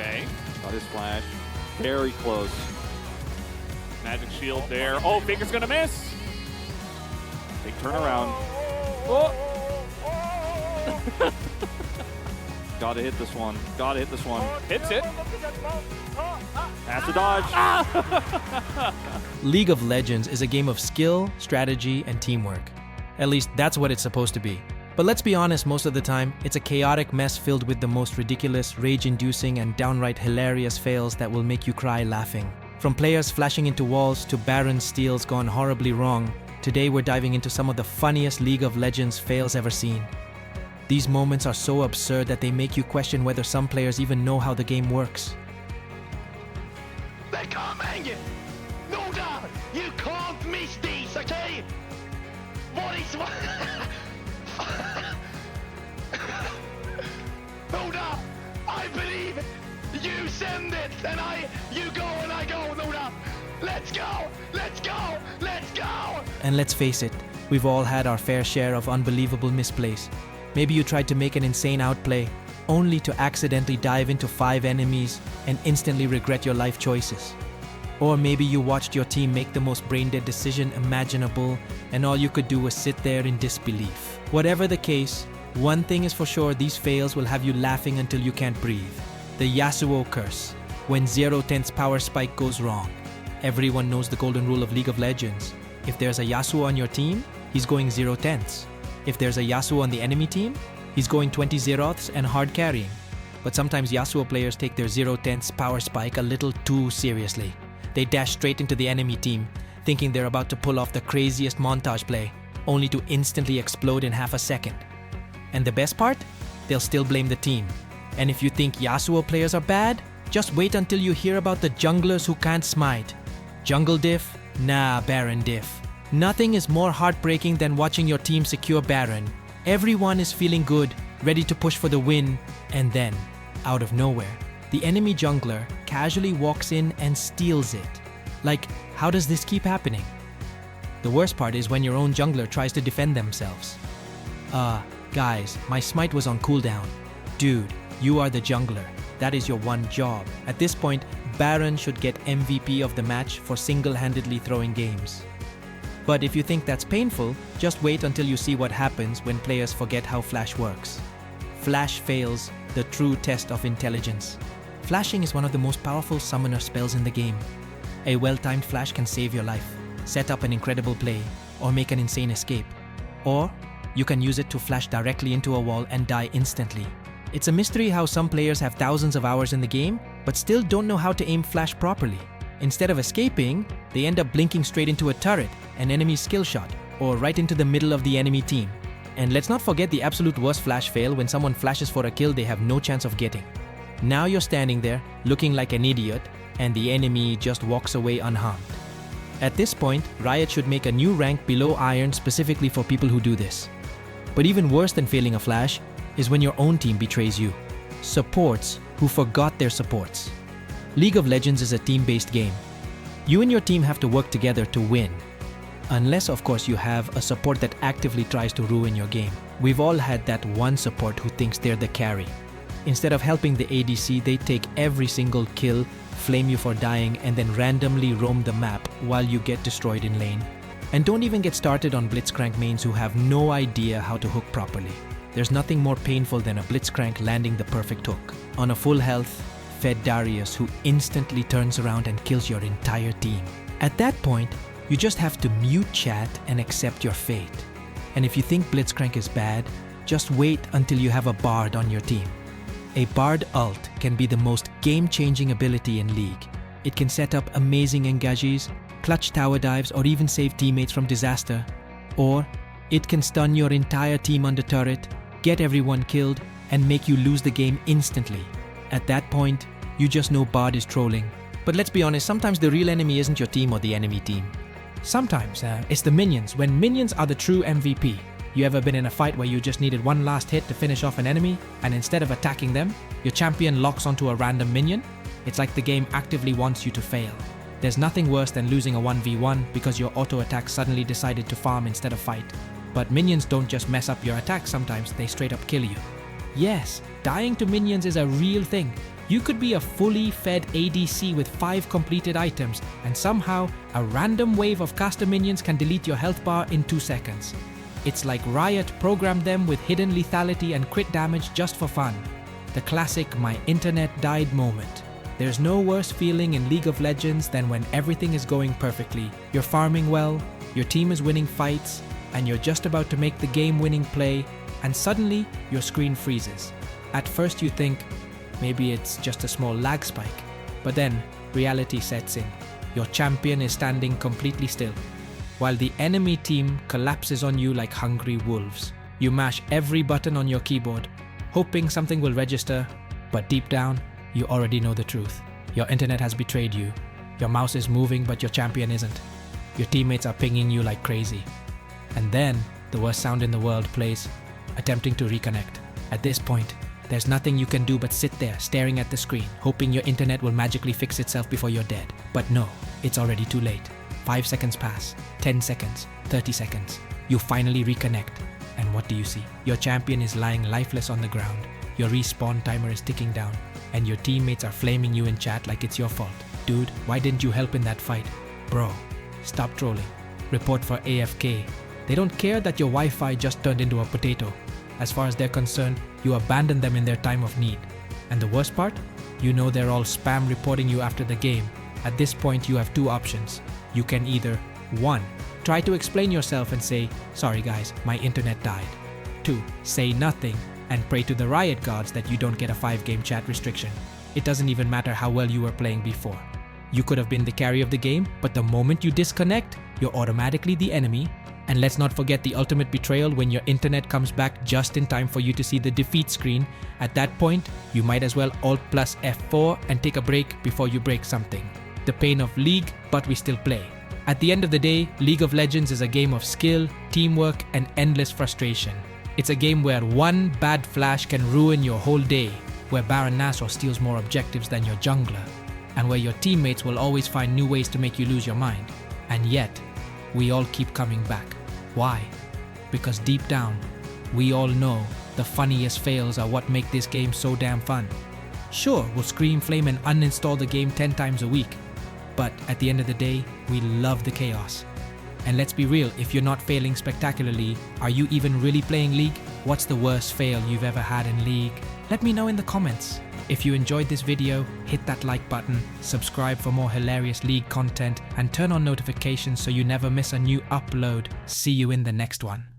Okay. Got his flash. Very close. Magic shield there. Oh, Faker's gonna miss. Big turnaround. Oh. Gotta hit this one. Gotta hit this one. Hits it. Has to dodge. League of Legends is a game of skill, strategy, and teamwork. At least that's what it's supposed to be. But let's be honest, most of the time, it's a chaotic mess filled with the most ridiculous, rage-inducing, and downright hilarious fails that will make you cry laughing. From players flashing into walls to Baron steals gone horribly wrong, today we're diving into some of the funniest League of Legends fails ever seen. These moments are so absurd that they make you question whether some players even know how the game works. They're coming! No doubt! You can't miss these, okay? What is what? Noda, I believe you send it, and you go and I go, Noda. Let's go! Let's go! Let's go! And let's face it, we've all had our fair share of unbelievable misplays. Maybe you tried to make an insane outplay, only to accidentally dive into 5 enemies and instantly regret your life choices. Or maybe you watched your team make the most brain-dead decision imaginable and all you could do was sit there in disbelief. Whatever the case, one thing is for sure, these fails will have you laughing until you can't breathe. The Yasuo curse, when 0/10 power spike goes wrong. Everyone knows the golden rule of League of Legends. If there's a Yasuo on your team, he's going 0/10. If there's a Yasuo on the enemy team, he's going 20 zeroths and hard carrying. But sometimes Yasuo players take their 0/10 power spike a little too seriously. They dash straight into the enemy team, thinking they're about to pull off the craziest montage play, only to instantly explode in half a second. And the best part? They'll still blame the team. And if you think Yasuo players are bad, just wait until you hear about the junglers who can't smite. Jungle diff? Nah, Baron diff. Nothing is more heartbreaking than watching your team secure Baron. Everyone is feeling good, ready to push for the win, and then, out of nowhere, the enemy jungler casually walks in and steals it. Like, how does this keep happening? The worst part is when your own jungler tries to defend themselves. Guys, my smite was on cooldown. Dude, you are the jungler. That is your one job. At this point, Baron should get MVP of the match for single-handedly throwing games. But if you think that's painful, just wait until you see what happens when players forget how Flash works. Flash fails, the true test of intelligence. Flashing is one of the most powerful summoner spells in the game. A well-timed flash can save your life, set up an incredible play, or make an insane escape. Or you can use it to flash directly into a wall and die instantly. It's a mystery how some players have thousands of hours in the game, but still don't know how to aim flash properly. Instead of escaping, they end up blinking straight into a turret, an enemy skill shot, or right into the middle of the enemy team. And let's not forget the absolute worst flash fail when someone flashes for a kill they have no chance of getting. Now you're standing there, looking like an idiot, and the enemy just walks away unharmed. At this point, Riot should make a new rank below Iron specifically for people who do this. But even worse than failing a flash is when your own team betrays you. Supports who forgot their supports. League of Legends is a team-based game. You and your team have to work together to win. Unless, of course, you have a support that actively tries to ruin your game. We've all had that one support who thinks they're the carry. Instead of helping the ADC, they take every single kill, flame you for dying, and then randomly roam the map while you get destroyed in lane. And don't even get started on Blitzcrank mains who have no idea how to hook properly. There's nothing more painful than a Blitzcrank landing the perfect hook on a full health, fed Darius who instantly turns around and kills your entire team. At that point, you just have to mute chat and accept your fate. And if you think Blitzcrank is bad, just wait until you have a Bard on your team. A Bard ult can be the most game-changing ability in League. It can set up amazing engages, clutch tower dives, or even save teammates from disaster. Or it can stun your entire team under turret, get everyone killed, and make you lose the game instantly. At that point, you just know Bard is trolling. But let's be honest, sometimes the real enemy isn't your team or the enemy team. Sometimes it's the minions, when minions are the true MVP. You ever been in a fight where you just needed one last hit to finish off an enemy, and instead of attacking them, your champion locks onto a random minion? It's like the game actively wants you to fail. There's nothing worse than losing a 1v1 because your auto attack suddenly decided to farm instead of fight. But minions don't just mess up your attack, sometimes they straight up kill you. Yes, dying to minions is a real thing, You could be a fully fed ADC with 5 completed items, and somehow a random wave of caster minions can delete your health bar in 2 seconds. It's like Riot programmed them with hidden lethality and crit damage just for fun. The classic "my internet died" moment. There's no worse feeling in League of Legends than when everything is going perfectly. You're farming well, your team is winning fights, and you're just about to make the game-winning play, and suddenly your screen freezes. At first you think, maybe it's just a small lag spike, but then reality sets in. Your champion is standing completely still, while the enemy team collapses on you like hungry wolves. You mash every button on your keyboard, hoping something will register, but deep down, you already know the truth. Your internet has betrayed you. Your mouse is moving, but your champion isn't. Your teammates are pinging you like crazy. And then, the worst sound in the world plays, attempting to reconnect. At this point, there's nothing you can do but sit there staring at the screen, hoping your internet will magically fix itself before you're dead. But no, it's already too late. 5 seconds pass, 10 seconds, 30 seconds. You finally reconnect. And what do you see? Your champion is lying lifeless on the ground. Your respawn timer is ticking down, and your teammates are flaming you in chat like it's your fault. Dude, why didn't you help in that fight? Bro, stop trolling. Report for AFK. They don't care that your Wi-Fi just turned into a potato. As far as they're concerned, you abandoned them in their time of need. And the worst part? You know they're all spam reporting you after the game. At this point, you have 2 options. You can either 1. Try to explain yourself and say, "Sorry guys, my internet died." 2. Say nothing and pray to the Riot gods that you don't get a 5-game chat restriction. It doesn't even matter how well you were playing before. You could have been the carry of the game, but the moment you disconnect, you're automatically the enemy. And let's not forget the ultimate betrayal when your internet comes back just in time for you to see the defeat screen. At that point, you might as well Alt plus F4 and take a break before you break something. The pain of League, but we still play. At the end of the day, League of Legends is a game of skill, teamwork, and endless frustration. It's a game where one bad flash can ruin your whole day, where Baron Nashor steals more objectives than your jungler, and where your teammates will always find new ways to make you lose your mind. And yet, we all keep coming back. Why? Because deep down, we all know the funniest fails are what make this game so damn fun. Sure, we'll scream, flame, and uninstall the game 10 times a week, but at the end of the day, we love the chaos. And let's be real, if you're not failing spectacularly, are you even really playing League? What's the worst fail you've ever had in League? Let me know in the comments. If you enjoyed this video, hit that like button, subscribe for more hilarious League content, and turn on notifications so you never miss a new upload. See you in the next one.